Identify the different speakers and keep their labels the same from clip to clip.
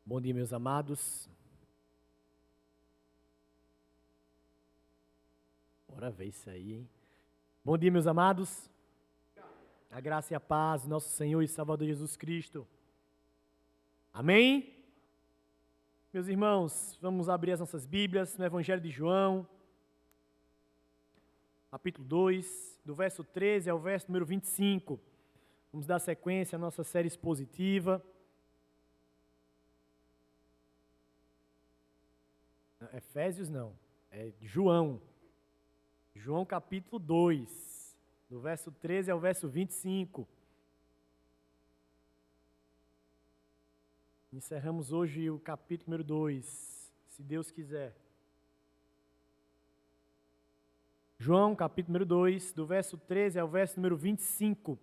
Speaker 1: Bom dia, meus amados. Bora ver isso aí, hein? Bom dia, meus amados. A graça e a paz do nosso Senhor e Salvador Jesus Cristo. Amém? Meus irmãos, vamos abrir as nossas Bíblias no Evangelho de João, capítulo 2, do verso 13 ao verso número 25. Vamos dar sequência à nossa série expositiva. Efésios não, é João. João capítulo 2, do verso 13 ao verso 25. Encerramos hoje o capítulo número 2, se Deus quiser. João capítulo número 2, do verso 13 ao verso número 25.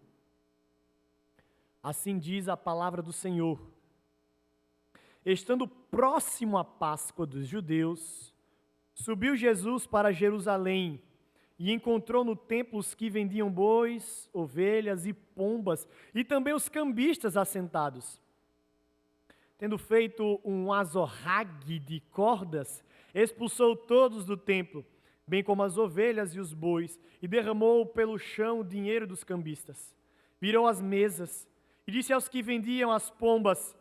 Speaker 1: Assim diz a palavra do Senhor. Estando próximo à Páscoa dos judeus, subiu Jesus para Jerusalém e encontrou no templo os que vendiam bois, ovelhas e pombas, e também os cambistas assentados. Tendo feito um azorrague de cordas, expulsou todos do templo, bem como as ovelhas e os bois, e derramou pelo chão o dinheiro dos cambistas. Virou as mesas e disse aos que vendiam as pombas: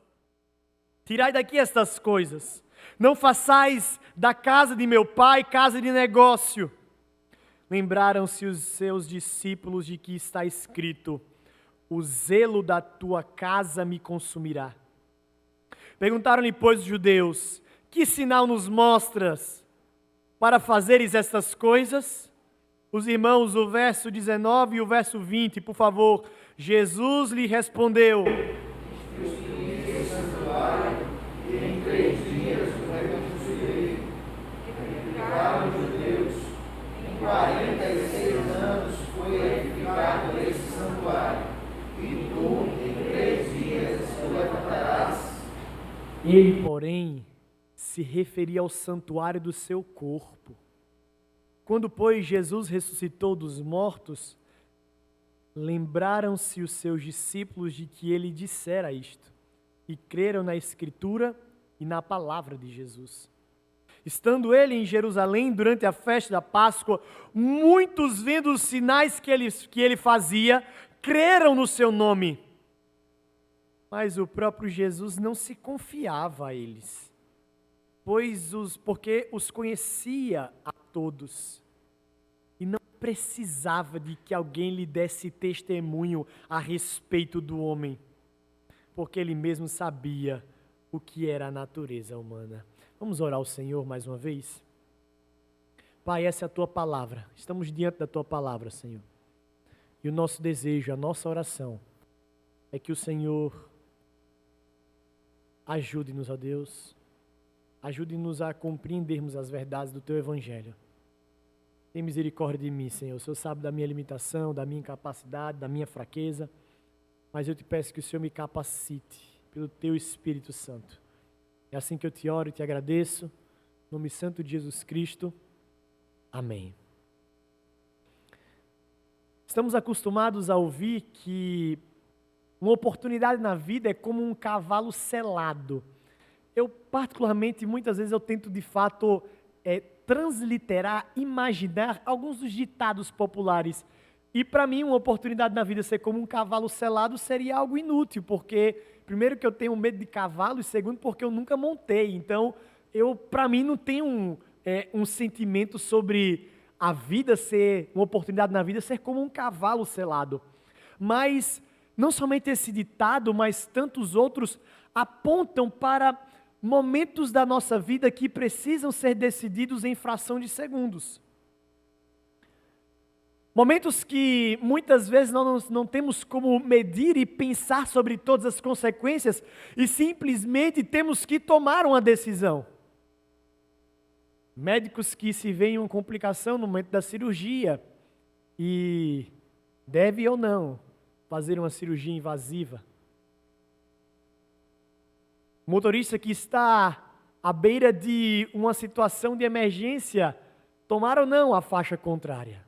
Speaker 1: tirai daqui estas coisas, não façais da casa de meu pai casa de negócio. Lembraram-se os seus discípulos de que está escrito: o zelo da tua casa me consumirá. Perguntaram-lhe, pois, os judeus: que sinal nos mostras para fazeres estas coisas? Os irmãos, o verso 19 e o verso 20, por favor. Jesus lhe respondeu: Ele, porém, se referia ao santuário do seu corpo. Quando, pois, Jesus ressuscitou dos mortos, lembraram-se os seus discípulos de que ele dissera isto, e creram na Escritura e na palavra de Jesus. Estando ele em Jerusalém durante a festa da Páscoa, muitos, vendo os sinais que ele fazia, creram no seu nome. Mas o próprio Jesus não se confiava a eles, porque os conhecia a todos e não precisava de que alguém lhe desse testemunho a respeito do homem, porque ele mesmo sabia o que era a natureza humana. Vamos orar ao Senhor mais uma vez? Pai, essa é a Tua palavra, estamos diante da Tua palavra, Senhor, e o nosso desejo, a nossa oração é que o Senhor ajude-nos, ó Deus, ajude-nos a compreendermos as verdades do Teu Evangelho. Tem misericórdia de mim, Senhor. O Senhor sabe da minha limitação, da minha incapacidade, da minha fraqueza, mas eu te peço que o Senhor me capacite pelo Teu Espírito Santo. É assim que eu te oro e te agradeço, no nome santo de Jesus Cristo. Amém. Estamos acostumados a ouvir que uma oportunidade na vida é como um cavalo selado. Eu, particularmente, muitas vezes eu tento, de fato, transliterar, imaginar alguns dos ditados populares. E, para mim, uma oportunidade na vida ser como um cavalo selado seria algo inútil, porque, primeiro, que eu tenho medo de cavalo, e segundo, porque eu nunca montei. Então, para mim, não tem um sentimento sobre a vida ser, uma oportunidade na vida ser como um cavalo selado. Mas não somente esse ditado, mas tantos outros apontam para momentos da nossa vida que precisam ser decididos em fração de segundos. Momentos que muitas vezes nós não temos como medir e pensar sobre todas as consequências e simplesmente temos que tomar uma decisão. Médicos que se veem uma complicação no momento da cirurgia e deve ou não fazer uma cirurgia invasiva. Motorista que está à beira de uma situação de emergência, tomar ou não a faixa contrária.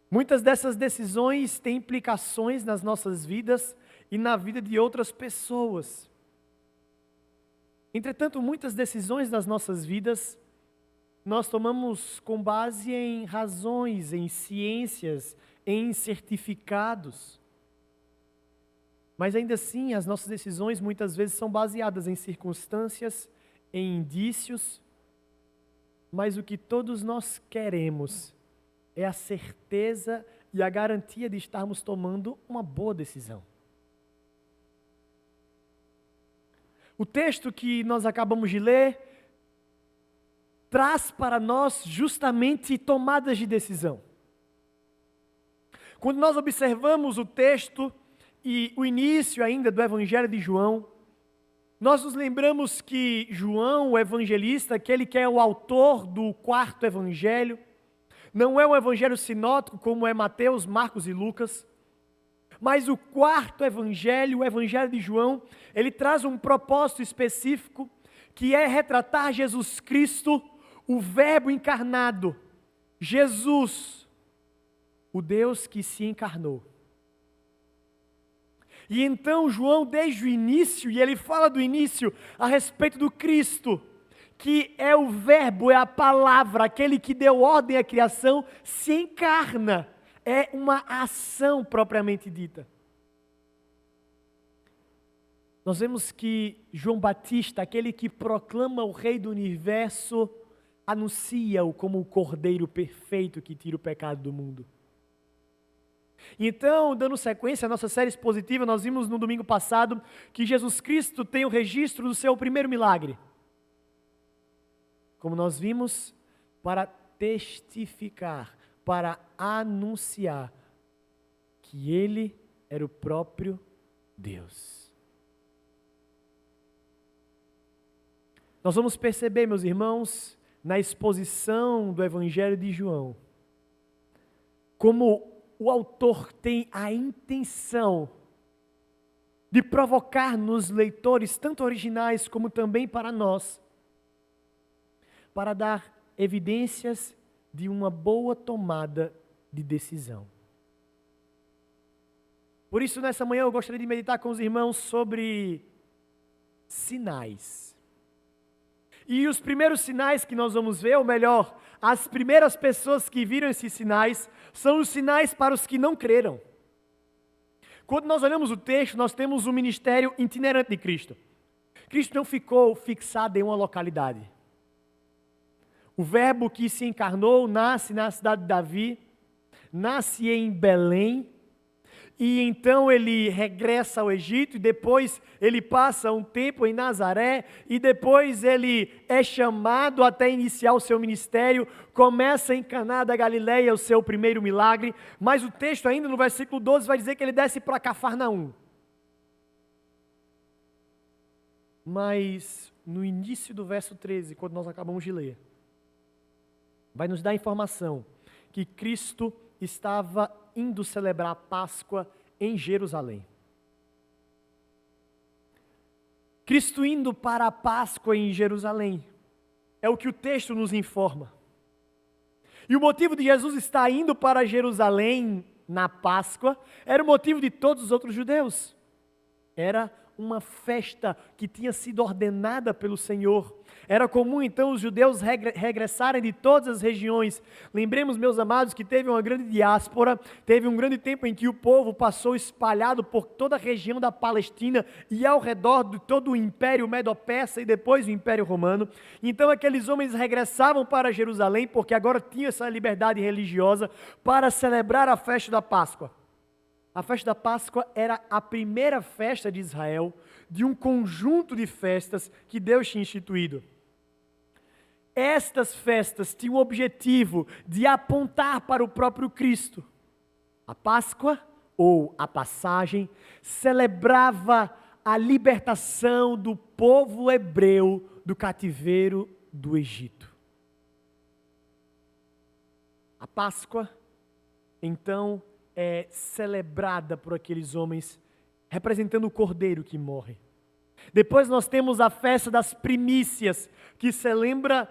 Speaker 1: Muitas dessas decisões têm implicações nas nossas vidas e na vida de outras pessoas. Entretanto, muitas decisões das nossas vidas nós tomamos com base em razões, em ciências, em certificados. Mas ainda assim, as nossas decisões muitas vezes são baseadas em circunstâncias, em indícios, mas o que todos nós queremos é a certeza e a garantia de estarmos tomando uma boa decisão. O texto que nós acabamos de ler traz para nós justamente tomadas de decisão. Quando nós observamos o texto e o início ainda do Evangelho de João, nós nos lembramos que João, o evangelista, aquele que é o autor do quarto evangelho, não é um evangelho sinótico como é Mateus, Marcos e Lucas, mas o quarto evangelho, o Evangelho de João, ele traz um propósito específico, que é retratar Jesus Cristo, o Verbo encarnado, Jesus, o Deus que se encarnou. E então João, desde o início, e ele fala do início a respeito do Cristo, que é o Verbo, é a palavra, aquele que deu ordem à criação, se encarna. É uma ação propriamente dita. Nós vemos que João Batista, aquele que proclama o Rei do Universo, anuncia-o como o Cordeiro perfeito que tira o pecado do mundo. Então, dando sequência à nossa série expositiva, nós vimos no domingo passado que Jesus Cristo tem o registro do seu primeiro milagre. Como nós vimos, para testificar, para anunciar que Ele era o próprio Deus. Nós vamos perceber, meus irmãos, na exposição do Evangelho de João, como o autor tem a intenção de provocar nos leitores, tanto originais como também para nós, para dar evidências de uma boa tomada de decisão. Por isso, nessa manhã eu gostaria de meditar com os irmãos sobre sinais. E os primeiros sinais que nós vamos ver, ou melhor, as primeiras pessoas que viram esses sinais, são os sinais para os que não creram. Quando nós olhamos o texto, nós temos o ministério itinerante de Cristo. Cristo não ficou fixado em uma localidade. O Verbo que se encarnou nasce na cidade de Davi, nasce em Belém, e então ele regressa ao Egito, e depois ele passa um tempo em Nazaré, e depois ele é chamado até iniciar o seu ministério, começa em Caná da Galileia o seu primeiro milagre, mas o texto ainda no versículo 12 vai dizer que ele desce para Cafarnaum. Mas no início do verso 13, quando nós acabamos de ler, vai nos dar a informação que Cristo estava indo celebrar a Páscoa em Jerusalém. Cristo indo para a Páscoa em Jerusalém, é o que o texto nos informa. E o motivo de Jesus estar indo para Jerusalém na Páscoa, era o motivo de todos os outros judeus. Era uma festa que tinha sido ordenada pelo Senhor. Era comum então os judeus regressarem de todas as regiões. Lembremos, meus amados, que teve uma grande diáspora, teve um grande tempo em que o povo passou espalhado por toda a região da Palestina e ao redor de todo o Império Medo-Persa e depois o Império Romano. Então aqueles homens regressavam para Jerusalém porque agora tinham essa liberdade religiosa para celebrar a festa da Páscoa. A festa da Páscoa era a primeira festa de Israel, de um conjunto de festas que Deus tinha instituído. Estas festas tinham o objetivo de apontar para o próprio Cristo. A Páscoa, ou a passagem, celebrava a libertação do povo hebreu do cativeiro do Egito. A Páscoa, então, é celebrada por aqueles homens, representando o Cordeiro que morre. Depois nós temos a festa das primícias, que celebra,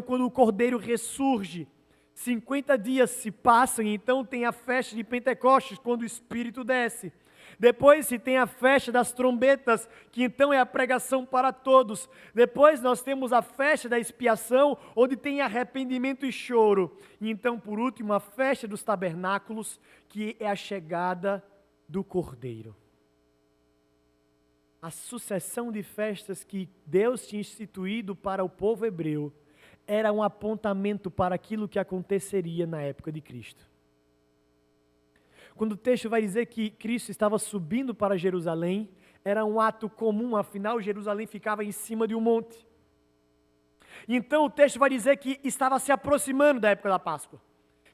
Speaker 1: quando o Cordeiro ressurge, 50 dias se passam e então tem a festa de Pentecostes, quando o Espírito desce. Depois se tem a festa das trombetas, que então é a pregação para todos. Depois nós temos a festa da expiação, onde tem arrependimento e choro. E então, por último, a festa dos tabernáculos, que é a chegada do Cordeiro. A sucessão de festas que Deus tinha instituído para o povo hebreu era um apontamento para aquilo que aconteceria na época de Cristo. Quando o texto vai dizer que Cristo estava subindo para Jerusalém, era um ato comum, afinal Jerusalém ficava em cima de um monte. Então o texto vai dizer que estava se aproximando da época da Páscoa.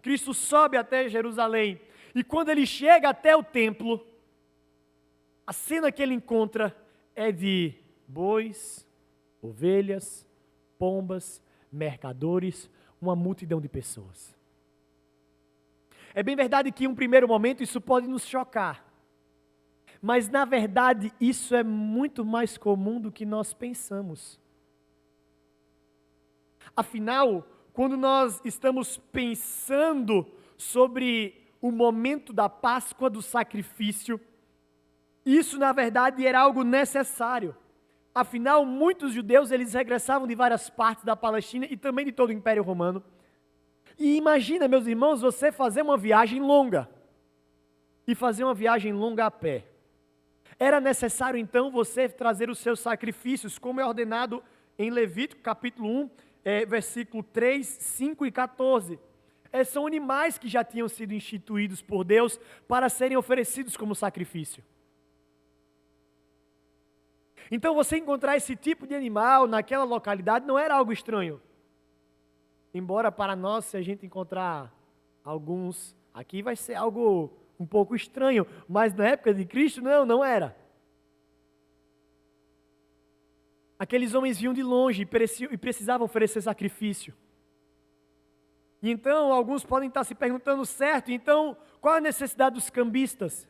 Speaker 1: Cristo sobe até Jerusalém e quando ele chega até o templo, a cena que ele encontra é de bois, ovelhas, pombas, mercadores, uma multidão de pessoas. É bem verdade que em um primeiro momento isso pode nos chocar, mas na verdade isso é muito mais comum do que nós pensamos. Afinal, quando nós estamos pensando sobre o momento da Páscoa, do sacrifício, isso na verdade era algo necessário. Afinal, muitos judeus eles regressavam de várias partes da Palestina e também de todo o Império Romano. E imagina, meus irmãos, você fazer uma viagem longa. E fazer uma viagem longa a pé. Era necessário então você trazer os seus sacrifícios, como é ordenado em Levítico capítulo 1, versículo 3, 5 e 14. São animais que já tinham sido instituídos por Deus para serem oferecidos como sacrifício. Então você encontrar esse tipo de animal naquela localidade não era algo estranho. Embora para nós, se a gente encontrar alguns aqui, vai ser algo um pouco estranho. Mas na época de Cristo, não era. Aqueles homens vinham de longe e precisavam oferecer sacrifício. E então, alguns podem estar se perguntando, certo, então, qual a necessidade dos cambistas?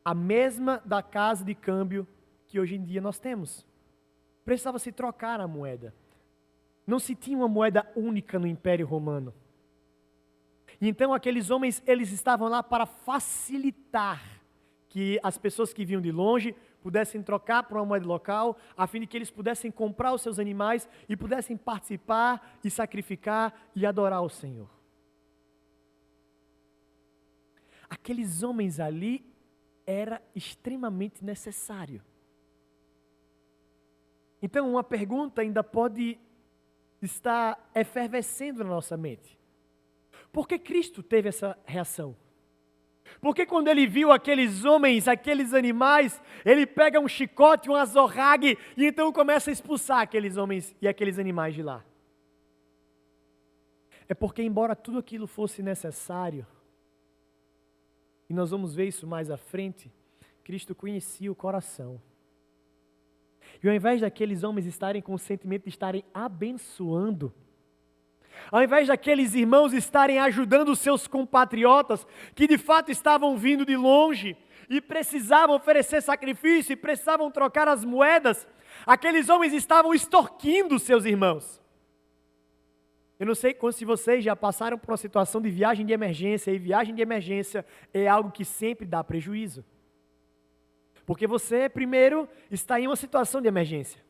Speaker 1: A mesma da casa de câmbio que hoje em dia nós temos. Precisava se trocar a moeda. Não se tinha uma moeda única no Império Romano. E então aqueles homens, eles estavam lá para facilitar que as pessoas que vinham de longe pudessem trocar por uma moeda local, a fim de que eles pudessem comprar os seus animais e pudessem participar e sacrificar e adorar o Senhor. Aqueles homens ali era extremamente necessário. Então uma pergunta ainda pode estar efervescendo na nossa mente. Por que Cristo teve essa reação? Porque quando ele viu aqueles homens, aqueles animais, ele pega um chicote, um azorrague, e então começa a expulsar aqueles homens e aqueles animais de lá. É porque embora tudo aquilo fosse necessário, e nós vamos ver isso mais à frente, Cristo conhecia o coração. E ao invés daqueles homens estarem com o sentimento de estarem abençoando, ao invés daqueles irmãos estarem ajudando os seus compatriotas, que de fato estavam vindo de longe, e precisavam oferecer sacrifício, e precisavam trocar as moedas, aqueles homens estavam extorquindo os seus irmãos. Eu não sei quantos de vocês já passaram por uma situação de viagem de emergência, e viagem de emergência é algo que sempre dá prejuízo. Porque você, primeiro, está em uma situação de emergência.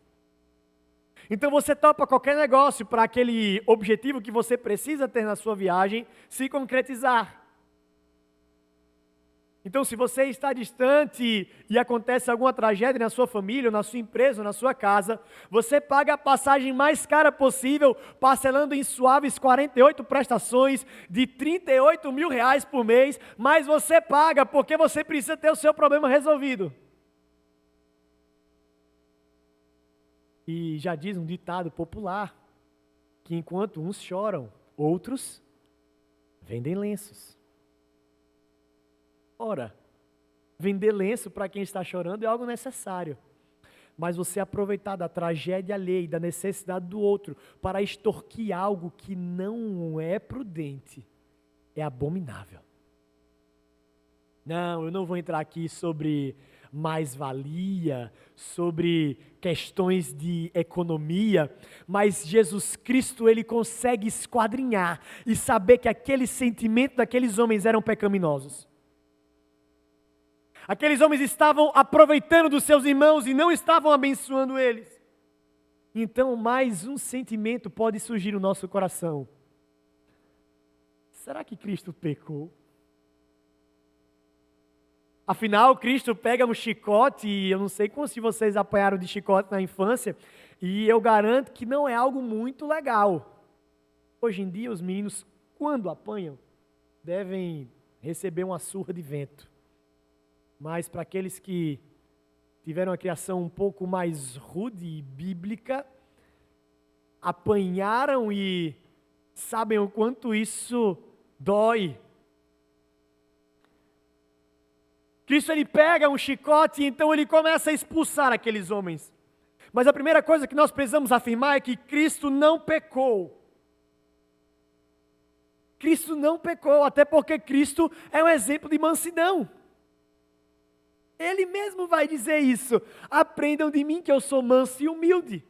Speaker 1: Então você topa qualquer negócio para aquele objetivo que você precisa ter na sua viagem se concretizar. Então se você está distante e acontece alguma tragédia na sua família, ou na sua empresa, ou na sua casa, você paga a passagem mais cara possível, parcelando em suaves 48 prestações de R$38 mil por mês, mas você paga porque você precisa ter o seu problema resolvido. E já diz um ditado popular, que enquanto uns choram, outros vendem lenços. Ora, vender lenço para quem está chorando é algo necessário. Mas você aproveitar da tragédia alheia e da necessidade do outro para extorquir algo que não é prudente, é abominável. Não, eu não vou entrar aqui sobre mais-valia, sobre questões de economia, mas Jesus Cristo, ele consegue esquadrinhar e saber que aquele sentimento daqueles homens eram pecaminosos. Aqueles homens estavam aproveitando dos seus irmãos e não estavam abençoando eles. Então, mais um sentimento pode surgir no nosso coração. Será que Cristo pecou? Afinal, Cristo pega um chicote, e eu não sei se vocês apanharam de chicote na infância, e eu garanto que não é algo muito legal. Hoje em dia, os meninos, quando apanham, devem receber uma surra de vento. Mas para aqueles que tiveram uma criação um pouco mais rude e bíblica, apanharam e sabem o quanto isso dói. Cristo, ele pega um chicote e então ele começa a expulsar aqueles homens. Mas a primeira coisa que nós precisamos afirmar é que Cristo não pecou. Cristo não pecou, até porque Cristo é um exemplo de mansidão. Ele mesmo vai dizer isso. Aprendam de mim que eu sou manso e humilde.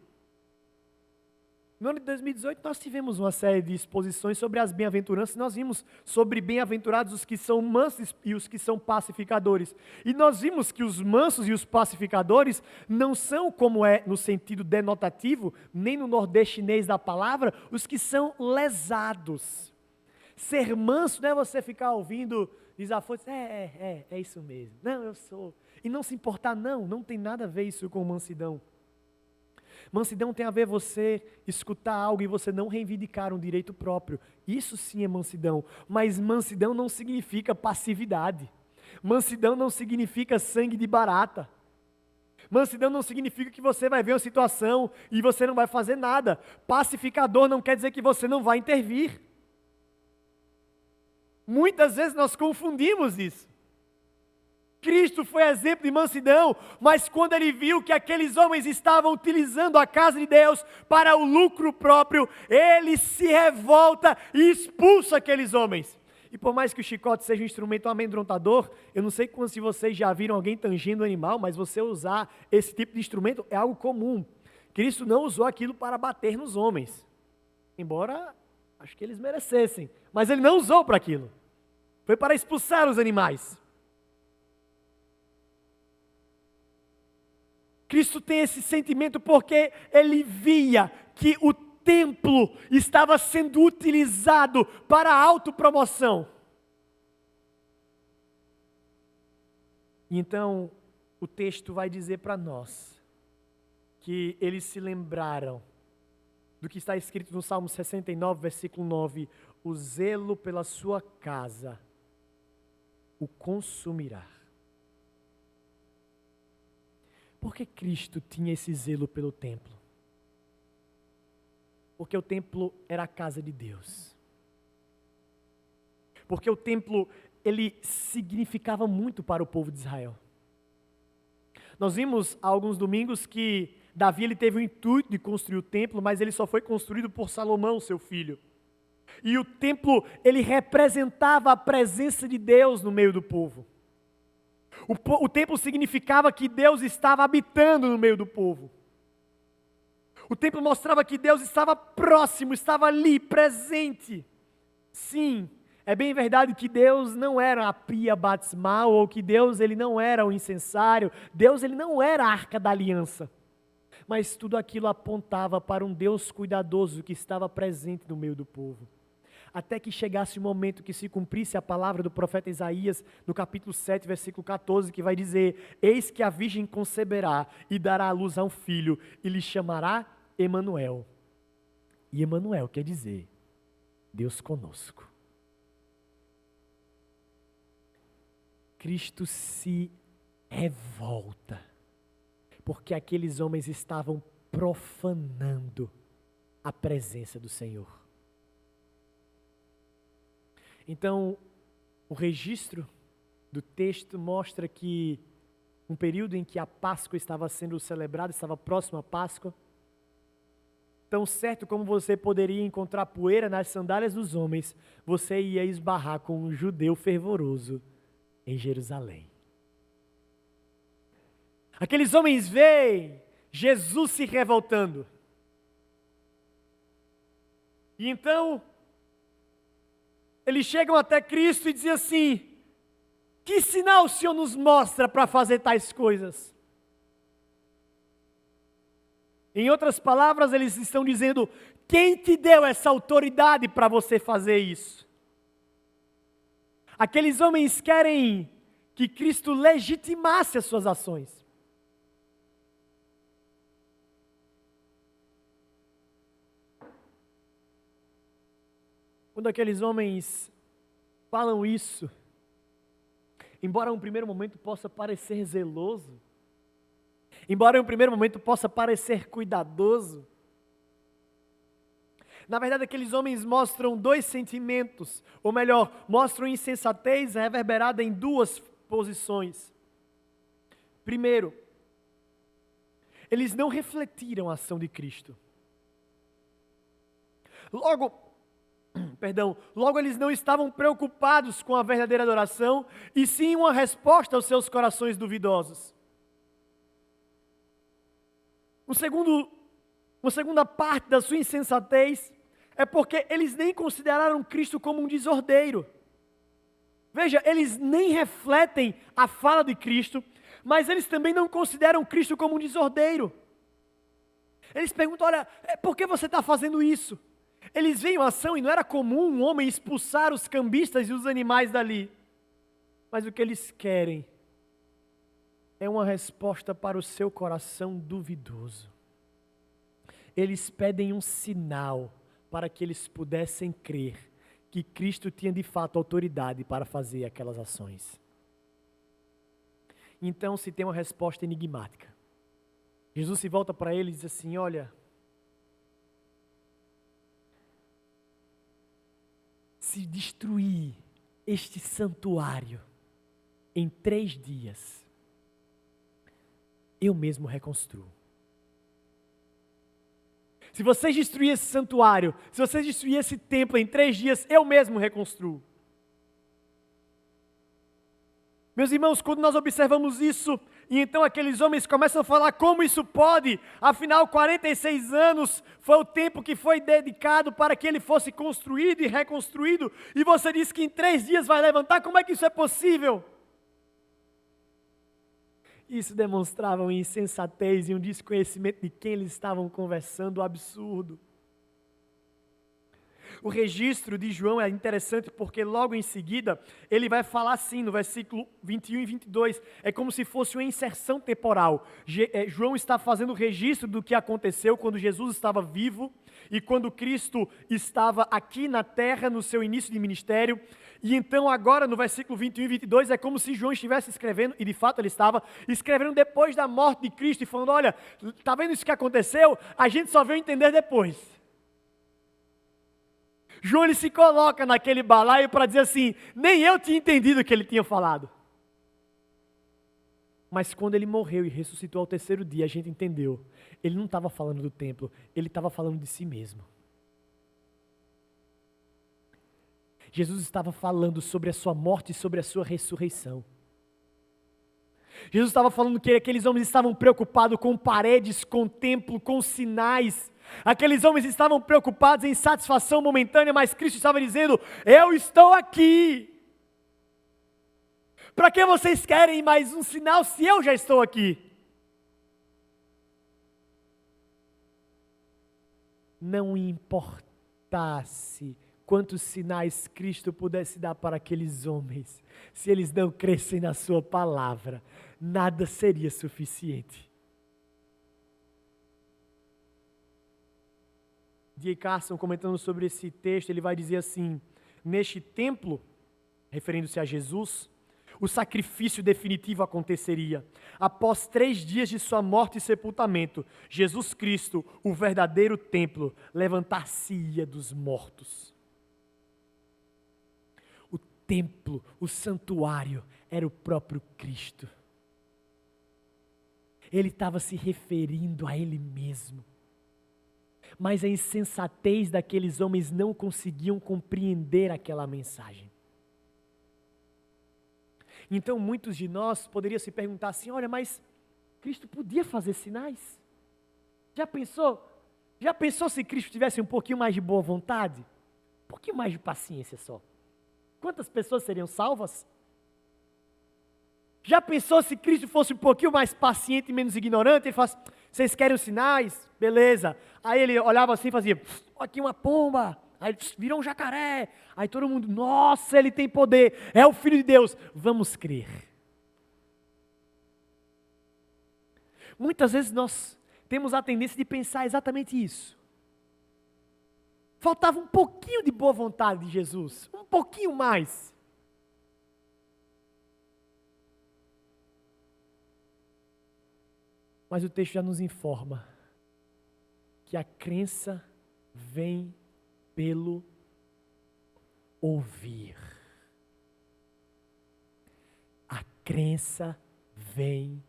Speaker 1: No ano de 2018, nós tivemos uma série de exposições sobre as bem-aventuranças. Nós vimos sobre bem-aventurados os que são mansos e os que são pacificadores. E nós vimos que os mansos e os pacificadores não são, como é no sentido denotativo, nem no nordestinês da palavra, os que são lesados. Ser manso não é você ficar ouvindo desaforos, é isso mesmo. Não, eu sou. E não se importar, não tem nada a ver isso com mansidão. Mansidão tem a ver você escutar algo e você não reivindicar um direito próprio. Isso sim é mansidão. Mas mansidão não significa passividade. Mansidão não significa sangue de barata. Mansidão não significa que você vai ver uma situação e você não vai fazer nada. Pacificador não quer dizer que você não vai intervir. Muitas vezes nós confundimos isso. Cristo foi exemplo de mansidão, mas quando ele viu que aqueles homens estavam utilizando a casa de Deus para o lucro próprio, ele se revolta e expulsa aqueles homens. E por mais que o chicote seja um instrumento amedrontador, eu não sei se vocês já viram alguém tangendo um animal, mas você usar esse tipo de instrumento é algo comum. Cristo não usou aquilo para bater nos homens, embora acho que eles merecessem, mas ele não usou para aquilo. Foi para expulsar os animais. Cristo tem esse sentimento porque ele via que o templo estava sendo utilizado para a autopromoção. Então, o texto vai dizer para nós que eles se lembraram do que está escrito no Salmo 69, versículo 9: o zelo pela sua casa o consumirá. Por que Cristo tinha esse zelo pelo templo? Porque o templo era a casa de Deus. Porque o templo, ele significava muito para o povo de Israel. Nós vimos há alguns domingos que Davi ele teve o intuito de construir o templo, mas ele só foi construído por Salomão, seu filho. E o templo, ele representava a presença de Deus no meio do povo. O templo significava que Deus estava habitando no meio do povo. O templo mostrava que Deus estava próximo, estava ali, presente. Sim, é bem verdade que Deus não era a pia batismal, ou que Deus ele não era o incensário, Deus ele não era a arca da aliança. Mas tudo aquilo apontava para um Deus cuidadoso que estava presente no meio do povo. Até que chegasse o momento que se cumprisse a palavra do profeta Isaías, no capítulo 7, versículo 14, que vai dizer: eis que a virgem conceberá e dará à luz a um filho, e lhe chamará Emanuel. E Emanuel quer dizer Deus conosco. Cristo se revolta, porque aqueles homens estavam profanando a presença do Senhor. Então, o registro do texto mostra que um período em que a Páscoa estava sendo celebrada, estava próximo à Páscoa, tão certo como você poderia encontrar poeira nas sandálias dos homens, você ia esbarrar com um judeu fervoroso em Jerusalém. Aqueles homens veem Jesus se revoltando. E então, eles chegam até Cristo e dizem assim: que sinal o Senhor nos mostra para fazer tais coisas? Em outras palavras, eles estão dizendo: quem te deu essa autoridade para você fazer isso? Aqueles homens querem que Cristo legitimasse as suas ações. Quando aqueles homens falam isso, embora em um primeiro momento possa parecer zeloso, embora em um primeiro momento possa parecer cuidadoso, na verdade aqueles homens mostram dois sentimentos, ou melhor, mostram insensatez reverberada em duas posições. Primeiro, eles não refletiram a ação de Cristo. Logo eles não estavam preocupados com a verdadeira adoração, e sim uma resposta aos seus corações duvidosos. Uma segunda parte da sua insensatez é porque eles nem consideraram Cristo como um desordeiro. Veja, eles nem refletem a fala de Cristo, mas eles também não consideram Cristo como um desordeiro. Eles perguntam: olha, por que você está fazendo isso? Eles veem a ação e não era comum um homem expulsar os cambistas e os animais dali. Mas o que eles querem é uma resposta para o seu coração duvidoso. Eles pedem um sinal para que eles pudessem crer que Cristo tinha de fato autoridade para fazer aquelas ações. Então se tem uma resposta enigmática. Jesus se volta para eles e diz assim: olha, se destruir este santuário em 3 dias, eu mesmo reconstruo. Se vocês destruírem esse santuário, se vocês destruírem esse templo em 3 dias, eu mesmo reconstruo. Meus irmãos, quando nós observamos isso, e então aqueles homens começam a falar: como isso pode? Afinal, 46 anos foi o tempo que foi dedicado para que ele fosse construído e reconstruído, e você diz que em 3 dias vai levantar, como é que isso é possível? Isso demonstrava uma insensatez e um desconhecimento de quem eles estavam conversando, absurdo. O registro de João é interessante porque logo em seguida ele vai falar assim no versículo 21 e 22, é como se fosse uma inserção temporal. João está fazendo o registro do que aconteceu quando Jesus estava vivo e quando Cristo estava aqui na terra no seu início de ministério. E então agora no versículo 21 e 22 é como se João estivesse escrevendo, e de fato ele estava escrevendo depois da morte de Cristo e falando: olha, está vendo isso que aconteceu? A gente só veio entender depois. João ele se coloca naquele balaio para dizer assim: nem eu tinha entendido o que ele tinha falado. Mas quando ele morreu e ressuscitou ao 3º dia, a gente entendeu. Ele não estava falando do templo, ele estava falando de si mesmo. Jesus estava falando sobre a sua morte e sobre a sua ressurreição. Jesus estava falando que aqueles homens estavam preocupados com paredes, com templo, com sinais. Aqueles homens estavam preocupados em satisfação momentânea, mas Cristo estava dizendo: eu estou aqui. Para que vocês querem mais um sinal se eu já estou aqui? Não importasse quantos sinais Cristo pudesse dar para aqueles homens, se eles não crescem na sua palavra, nada seria suficiente. D.A. Carson, comentando sobre esse texto, ele vai dizer assim: neste templo, referindo-se a Jesus, o sacrifício definitivo aconteceria. Após 3 dias de sua morte e sepultamento, Jesus Cristo, o verdadeiro templo, levantar-se-ia dos mortos. O templo, o santuário, era o próprio Cristo. Ele estava se referindo a Ele mesmo. Mas a insensatez daqueles homens não conseguiam compreender aquela mensagem. Então muitos de nós poderiam se perguntar assim: olha, mas Cristo podia fazer sinais. Já pensou? Já pensou se Cristo tivesse um pouquinho mais de boa vontade? Um pouquinho mais de paciência só. Quantas pessoas seriam salvas? Já pensou se Cristo fosse um pouquinho mais paciente e menos ignorante? Ele falasse, vocês querem os sinais? Beleza. Aí ele olhava assim e fazia, aqui uma pomba. Aí virou um jacaré. Aí todo mundo, nossa, ele tem poder. É o Filho de Deus. Vamos crer. Muitas vezes nós temos a tendência de pensar exatamente isso. Faltava um pouquinho de boa vontade de Jesus. Um pouquinho mais. Mas o texto já nos informa que a crença vem pelo ouvir. A crença vem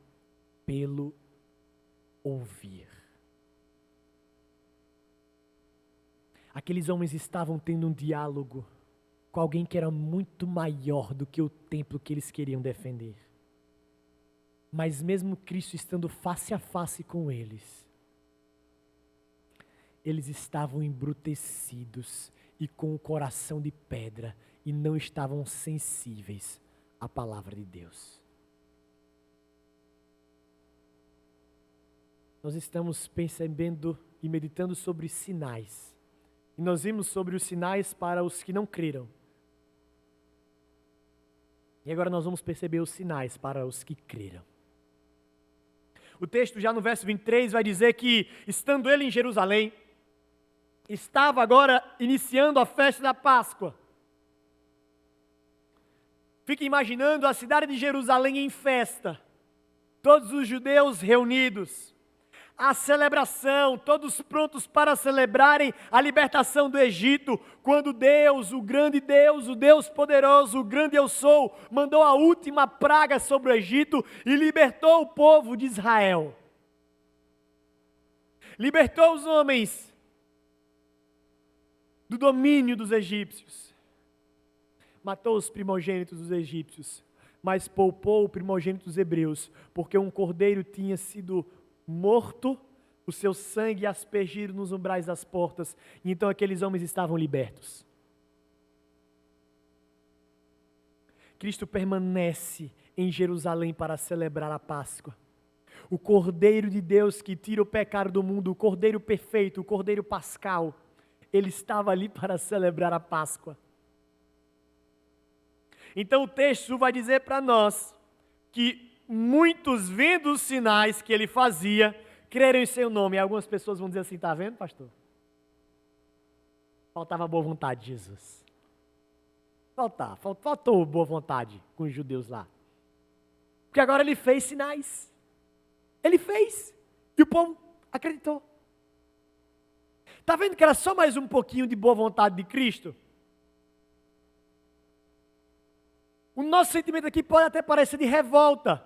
Speaker 1: pelo ouvir. Aqueles homens estavam tendo um diálogo com alguém que era muito maior do que o templo que eles queriam defender. Mas mesmo Cristo estando face a face com eles, eles estavam embrutecidos e com o coração de pedra e não estavam sensíveis à palavra de Deus. Nós estamos percebendo e meditando sobre sinais. E nós vimos sobre os sinais para os que não creram. E agora nós vamos perceber os sinais para os que creram. O texto já no verso 23 vai dizer que, estando ele em Jerusalém, estava agora iniciando a festa da Páscoa. Fique imaginando a cidade de Jerusalém em festa. Todos os judeus reunidos. A celebração, todos prontos para celebrarem a libertação do Egito, quando Deus, o Deus poderoso, o grande eu sou, mandou a última praga sobre o Egito e libertou o povo de Israel. Libertou os homens do domínio dos egípcios. Matou os primogênitos dos egípcios, mas poupou o primogênito dos hebreus, porque um cordeiro tinha sido morto, o seu sangue aspergido nos umbrais das portas, e então aqueles homens estavam libertos. Cristo permanece em Jerusalém para celebrar a Páscoa. O Cordeiro de Deus que tira o pecado do mundo, o Cordeiro perfeito, o Cordeiro pascal, ele estava ali para celebrar a Páscoa. Então o texto vai dizer para nós que muitos, vendo os sinais que ele fazia, creram em seu nome. E algumas pessoas vão dizer assim, está vendo, pastor? Faltava boa vontade de Jesus. Faltou boa vontade com os judeus lá. Porque agora ele fez sinais. Ele fez. E o povo acreditou. Está vendo que era só mais um pouquinho de boa vontade de Cristo? O nosso sentimento aqui pode até parecer de revolta.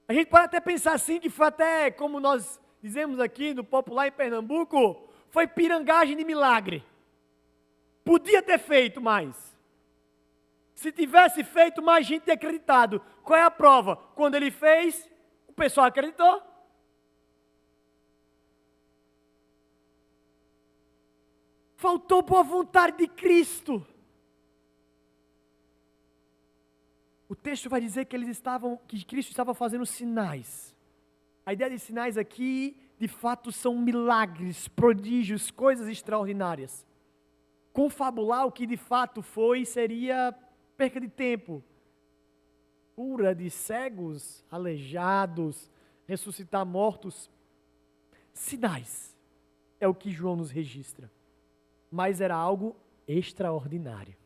Speaker 1: A gente pode até pensar assim, que foi até, como nós dizemos aqui no popular em Pernambuco, foi pirangagem de milagre. Podia ter feito mais. Se tivesse feito, mais gente teria acreditado. Qual é a prova? Quando ele fez, o pessoal acreditou. Faltou boa vontade de Cristo. O texto vai dizer que que Cristo estava fazendo sinais. A ideia de sinais aqui, de fato, são milagres, prodígios, coisas extraordinárias. Confabular o que de fato foi seria perca de tempo. Cura de cegos, aleijados, ressuscitar mortos. Sinais é o que João nos registra. Mas era algo extraordinário.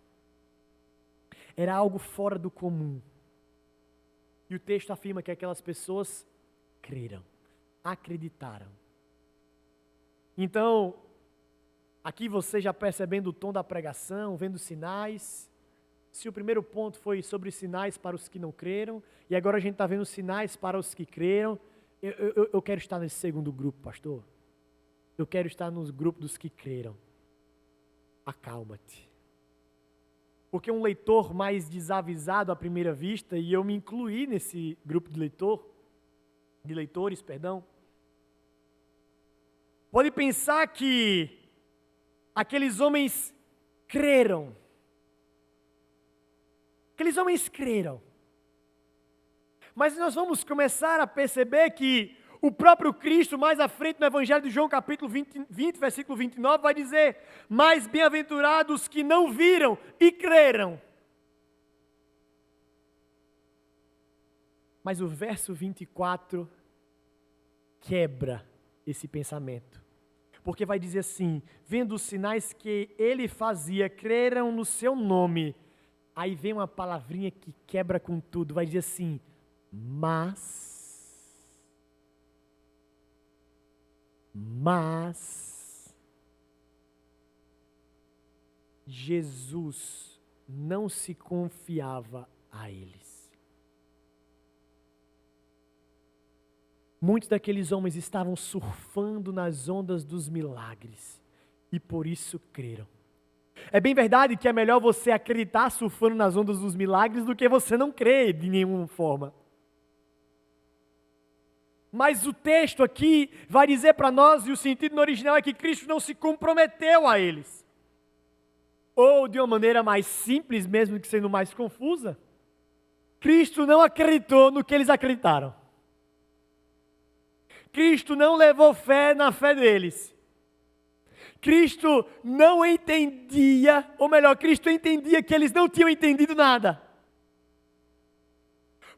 Speaker 1: Era algo fora do comum. E o texto afirma que aquelas pessoas creram, acreditaram. Então, aqui você já percebendo o tom da pregação, vendo sinais. Se o primeiro ponto foi sobre sinais para os que não creram, e agora a gente está vendo sinais para os que creram, eu quero estar nesse segundo grupo, pastor. Eu quero estar no grupo dos que creram. Acalma-te. porque um leitor mais desavisado à primeira vista, e eu me incluí nesse grupo de leitores, pode pensar que aqueles homens creram. Aqueles homens creram. Mas nós vamos começar a perceber que o próprio Cristo, mais à frente no Evangelho de João, capítulo 20, versículo 29, vai dizer: mais bem-aventurados que não viram e creram. Mas o verso 24 quebra esse pensamento. Porque vai dizer assim: vendo os sinais que ele fazia, creram no seu nome. Aí vem uma palavrinha que quebra com tudo, vai dizer assim: mas Jesus não se confiava a eles. Muitos daqueles homens estavam surfando nas ondas dos milagres e por isso creram. É bem verdade que é melhor você acreditar surfando nas ondas dos milagres do que você não crer de nenhuma forma. Mas o texto aqui vai dizer para nós, e o sentido no original é que Cristo não se comprometeu a eles. Ou de uma maneira mais simples, mesmo que sendo mais confusa, Cristo não acreditou no que eles acreditaram. Cristo não levou fé na fé deles. Cristo não entendia, ou melhor, Cristo entendia que eles não tinham entendido nada.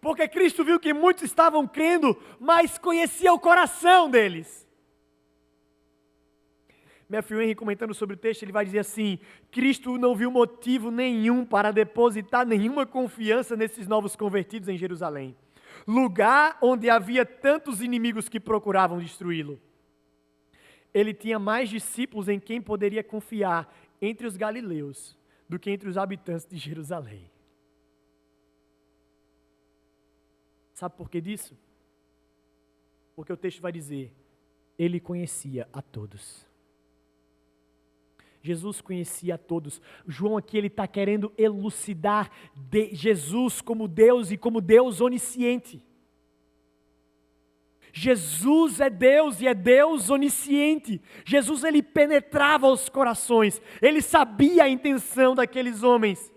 Speaker 1: Porque Cristo viu que muitos estavam crendo, mas conhecia o coração deles. Matthew Henry, comentando sobre o texto, ele vai dizer assim: Cristo não viu motivo nenhum para depositar nenhuma confiança nesses novos convertidos em Jerusalém, lugar onde havia tantos inimigos que procuravam destruí-lo. Ele tinha mais discípulos em quem poderia confiar entre os galileus do que entre os habitantes de Jerusalém. Sabe por que disso? Porque o texto vai dizer: ele conhecia a todos. Jesus conhecia a todos. João aqui ele está querendo elucidar Jesus como Deus e como Deus onisciente. Jesus é Deus e é Deus onisciente. Jesus ele penetrava os corações. Ele sabia a intenção daqueles homens.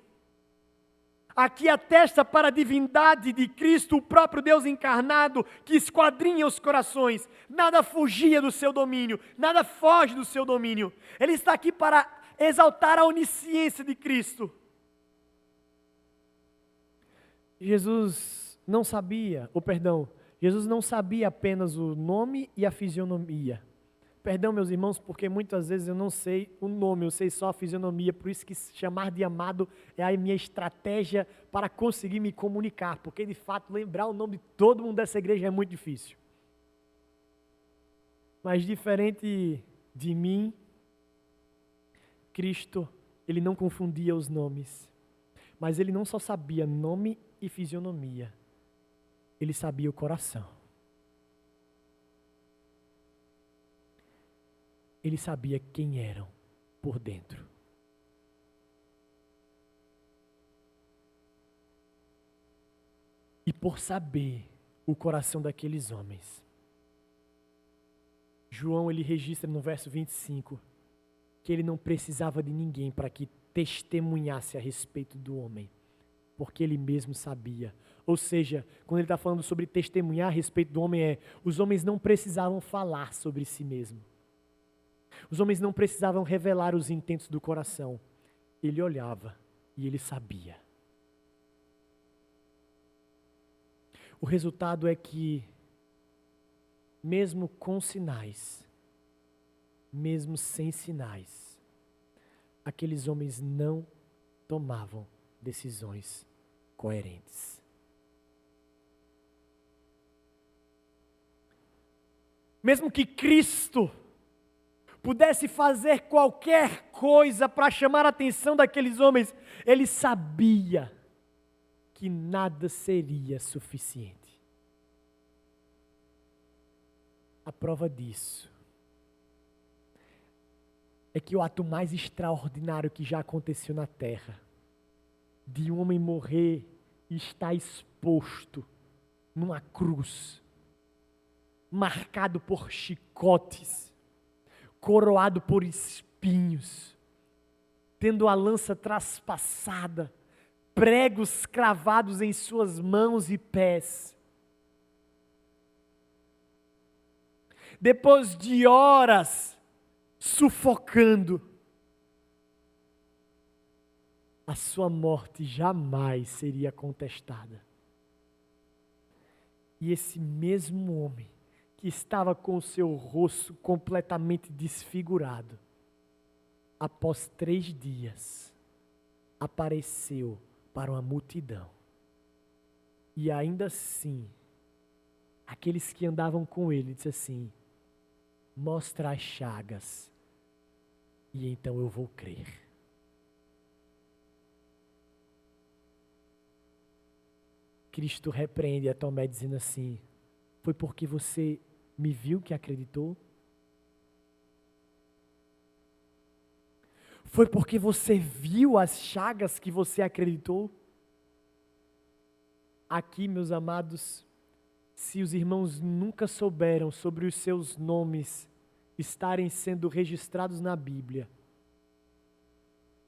Speaker 1: Aqui atesta para a divindade de Cristo, o próprio Deus encarnado, que esquadrinha os corações. Nada fugia do seu domínio, nada foge do seu domínio. Ele está aqui para exaltar a onisciência de Cristo. Jesus não sabia apenas o nome e a fisionomia. Perdão, meus irmãos, porque muitas vezes eu não sei o nome, eu sei só a fisionomia, por isso que chamar de amado é a minha estratégia para conseguir me comunicar, porque de fato lembrar o nome de todo mundo dessa igreja é muito difícil. Mas diferente de mim, Cristo, ele não confundia os nomes, mas ele não só sabia nome e fisionomia, ele sabia o coração. Ele sabia quem eram por dentro. E por saber o coração daqueles homens, João ele registra no verso 25 que ele não precisava de ninguém para que testemunhasse a respeito do homem, porque ele mesmo sabia. Ou seja, quando ele está falando sobre testemunhar a respeito do homem, os homens não precisavam falar sobre si mesmo. Os homens não precisavam revelar os intentos do coração. Ele olhava e ele sabia. O resultado é que, mesmo com sinais, mesmo sem sinais, aqueles homens não tomavam decisões coerentes. Mesmo que Cristo pudesse fazer qualquer coisa para chamar a atenção daqueles homens, ele sabia que nada seria suficiente. A prova disso é que o ato mais extraordinário que já aconteceu na terra de um homem morrer e estar exposto numa cruz, marcado por chicotes, coroado por espinhos, tendo a lança traspassada, pregos cravados em suas mãos e pés. Depois de horas sufocando, a sua morte jamais seria contestada. E esse mesmo homem, que estava com o seu rosto completamente desfigurado, após 3 dias, apareceu para uma multidão. E ainda assim, aqueles que andavam com ele disseram assim: mostra as chagas, e então eu vou crer. Cristo repreende a Tomé dizendo assim: foi porque você me viu que acreditou? Foi porque você viu as chagas que você acreditou? Aqui, meus amados, se os irmãos nunca souberam sobre os seus nomes estarem sendo registrados na Bíblia,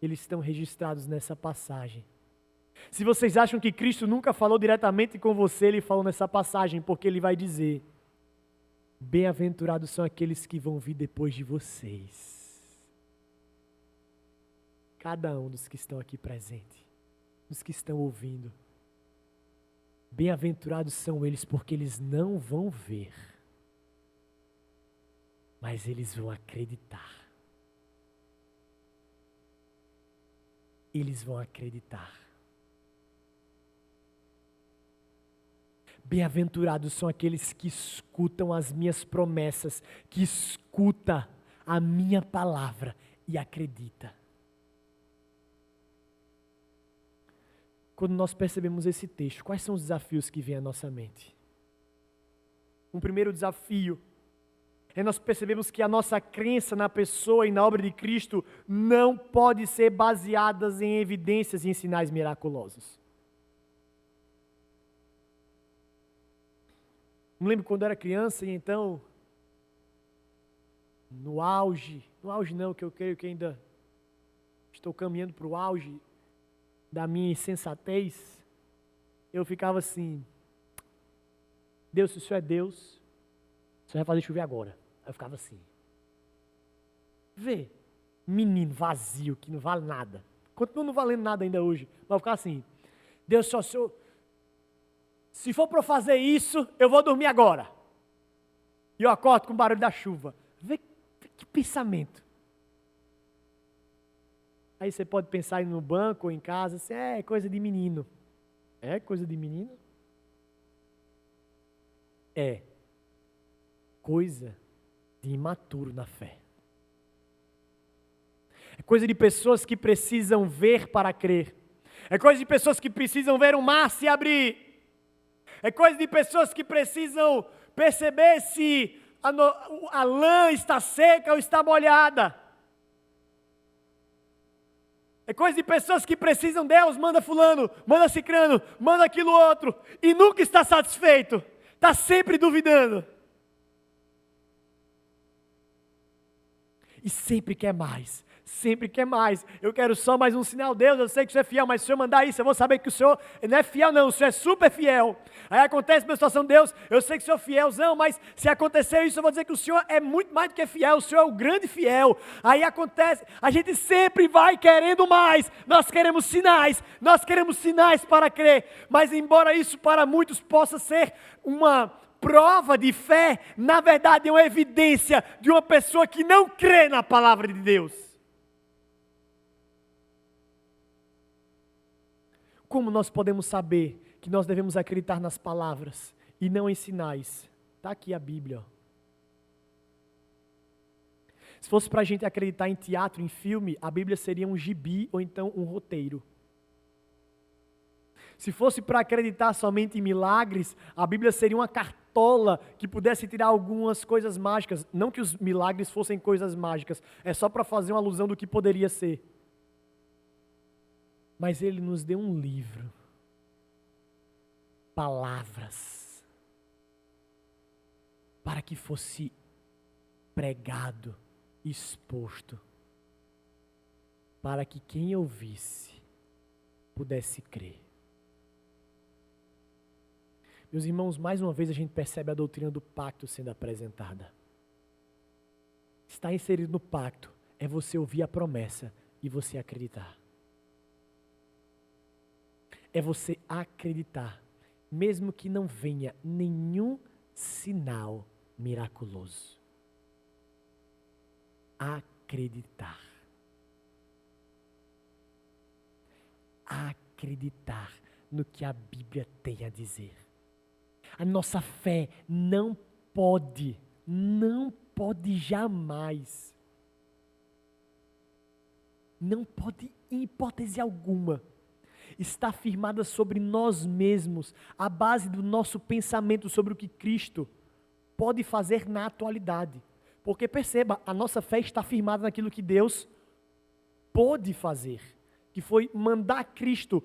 Speaker 1: eles estão registrados nessa passagem. Se vocês acham que Cristo nunca falou diretamente com você, ele falou nessa passagem, porque ele vai dizer: bem-aventurados são aqueles que vão vir depois de vocês. Cada um dos que estão aqui presentes, dos que estão ouvindo. Bem-aventurados são eles porque eles não vão ver, mas eles vão acreditar. Eles vão acreditar. Bem-aventurados são aqueles que escutam as minhas promessas, que escuta a minha palavra e acredita. Quando nós percebemos esse texto, quais são os desafios que vêm à nossa mente? Um primeiro desafio é nós percebemos que a nossa crença na pessoa e na obra de Cristo não pode ser baseada em evidências e em sinais miraculosos. Me lembro quando eu era criança e então, no auge não, que eu creio que ainda estou caminhando para o auge da minha insensatez, eu ficava assim: Deus, se o Senhor é Deus, o Senhor vai fazer chover agora. Aí eu ficava assim. Vê, menino vazio, que não vale nada. Continua não valendo nada ainda hoje, mas eu ficava assim: Deus, só o Senhor, se for para eu fazer isso, eu vou dormir agora. E eu acordo com o barulho da chuva. Vê que pensamento. Aí você pode pensar aí no banco ou em casa, assim, é coisa de menino. É coisa de menino? É coisa de imaturo na fé. É coisa de pessoas que precisam ver para crer. É coisa de pessoas que precisam ver o mar se abrir. É coisa de pessoas que precisam perceber se a lã está seca ou está molhada. É coisa de pessoas que precisam: Deus, manda fulano, manda cicrano, manda aquilo outro, e nunca está satisfeito, está sempre duvidando. E sempre quer mais, sempre quer mais. Eu quero só mais um sinal. Deus, eu sei que o Senhor é fiel, mas se o Senhor mandar isso, eu vou saber que o Senhor não é fiel não, o Senhor é super fiel. Aí acontece uma situação: Deus, eu sei que o Senhor é fielzão, mas se acontecer isso, eu vou dizer que o Senhor é muito mais do que fiel, o Senhor é o grande fiel. Aí acontece, a gente sempre vai querendo mais, nós queremos sinais para crer, mas embora isso para muitos possa ser uma prova de fé, na verdade é uma evidência de uma pessoa que não crê na palavra de Deus. Como nós podemos saber que nós devemos acreditar nas palavras e não em sinais? Está aqui a Bíblia. Se fosse para a gente acreditar em teatro, em filme, a Bíblia seria um gibi ou então um roteiro. Se fosse para acreditar somente em milagres, a Bíblia seria uma cartola que pudesse tirar algumas coisas mágicas. Não que os milagres fossem coisas mágicas, é só para fazer uma alusão do que poderia ser. Mas Ele nos deu um livro, palavras, para que fosse pregado, exposto, para que quem ouvisse pudesse crer. Meus irmãos, mais uma vez a gente percebe a doutrina do pacto sendo apresentada. Estar inserido no pacto é você ouvir a promessa e você acreditar. É você acreditar, mesmo que não venha nenhum sinal miraculoso. Acreditar. Acreditar no que a Bíblia tem a dizer. A nossa fé não pode jamais, não pode em hipótese alguma, estar firmada sobre nós mesmos, a base do nosso pensamento sobre o que Cristo pode fazer na atualidade. Porque perceba, a nossa fé está firmada naquilo que Deus pôde fazer, que foi mandar Cristo,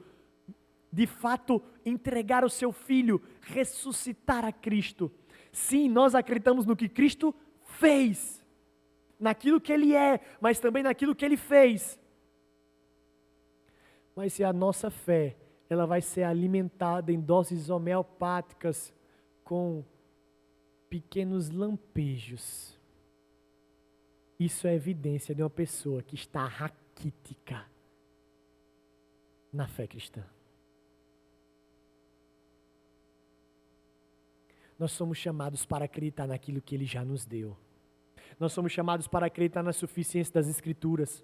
Speaker 1: de fato, entregar o seu Filho, ressuscitar a Cristo. Sim, nós acreditamos no que Cristo fez, naquilo que Ele é, mas também naquilo que Ele fez. Mas se a nossa fé, ela vai ser alimentada em doses homeopáticas, com pequenos lampejos, isso é evidência de uma pessoa que está raquítica na fé cristã. Nós somos chamados para acreditar naquilo que Ele já nos deu. Nós somos chamados para acreditar na suficiência das Escrituras.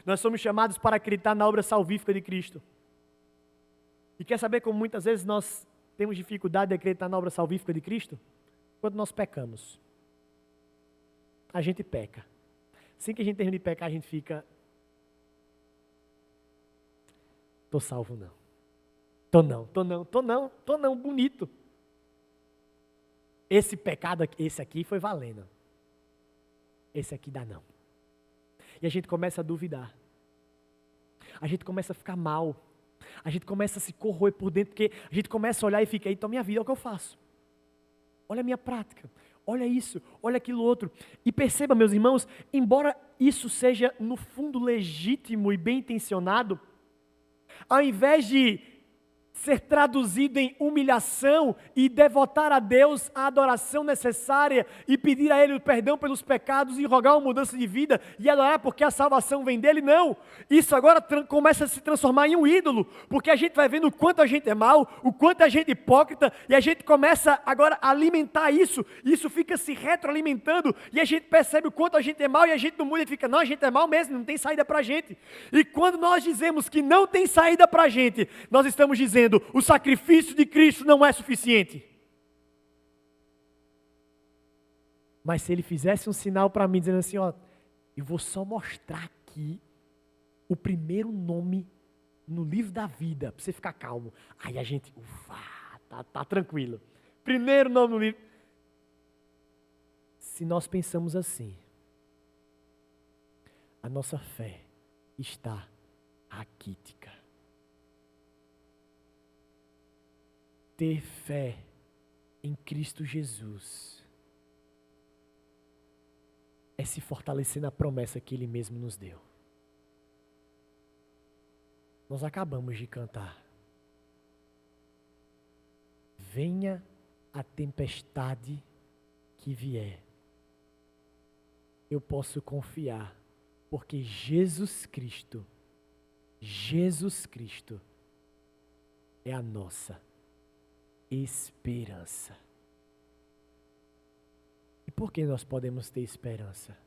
Speaker 1: Nós somos chamados para acreditar na obra salvífica de Cristo. E quer saber como muitas vezes nós temos dificuldade de acreditar na obra salvífica de Cristo? Quando nós pecamos. A gente peca. Assim que a gente termina de pecar, a gente fica... Tô salvo não. Tô não, bonito. Esse pecado, esse aqui foi valendo. Esse aqui dá não. E a gente começa a duvidar. A gente começa a ficar mal. A gente começa a se corroer por dentro, porque a gente começa a olhar e fica, então minha vida é o que eu faço. Olha a minha prática. Olha isso, olha aquilo outro. E perceba, meus irmãos, embora isso seja no fundo legítimo e bem intencionado, ao invés de ser traduzido em humilhação e devotar a Deus a adoração necessária e pedir a Ele o perdão pelos pecados e rogar uma mudança de vida e adorar porque a salvação vem dEle, não. Isso agora começa a se transformar em um ídolo, porque a gente vai vendo o quanto a gente é mau, o quanto a gente é hipócrita, e a gente começa agora a alimentar isso, e isso fica se retroalimentando, e a gente percebe o quanto a gente é mau, e a gente não muda e fica, não, a gente é mau mesmo, não tem saída pra gente. E quando nós dizemos que não tem saída pra gente, nós estamos dizendo, o sacrifício de Cristo não é suficiente. Mas se Ele fizesse um sinal para mim, dizendo assim, ó, eu vou só mostrar aqui o primeiro nome no livro da vida, para você ficar calmo. Aí a gente, ufa, tá tranquilo. Primeiro nome no livro. Se nós pensamos assim, a nossa fé está raquítica. Ter fé em Cristo Jesus é se fortalecer na promessa que Ele mesmo nos deu. Nós acabamos de cantar. Venha a tempestade que vier, eu posso confiar, porque Jesus Cristo é a nossa esperança. E por que nós podemos ter esperança?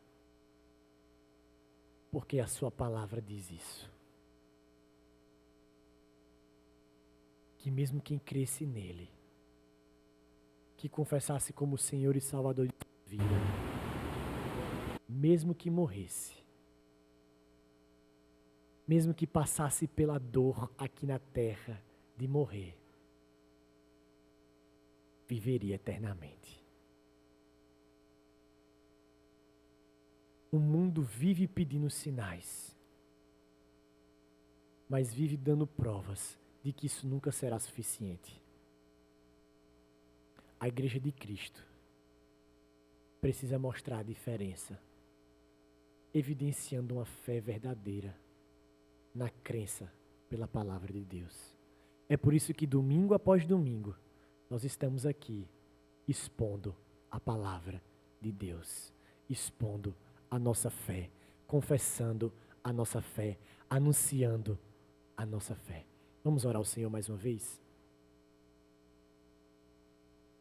Speaker 1: Porque a sua palavra diz isso. Que mesmo quem cresce nele, que confessasse como Senhor e Salvador de sua vida, mesmo que morresse, mesmo que passasse pela dor aqui na terra de morrer, viveria eternamente. O mundo vive pedindo sinais, mas vive dando provas de que isso nunca será suficiente. A Igreja de Cristo precisa mostrar a diferença, evidenciando uma fé verdadeira na crença pela palavra de Deus. É por isso que domingo após domingo nós estamos aqui expondo a palavra de Deus, expondo a nossa fé, confessando a nossa fé, anunciando a nossa fé. Vamos orar ao Senhor mais uma vez?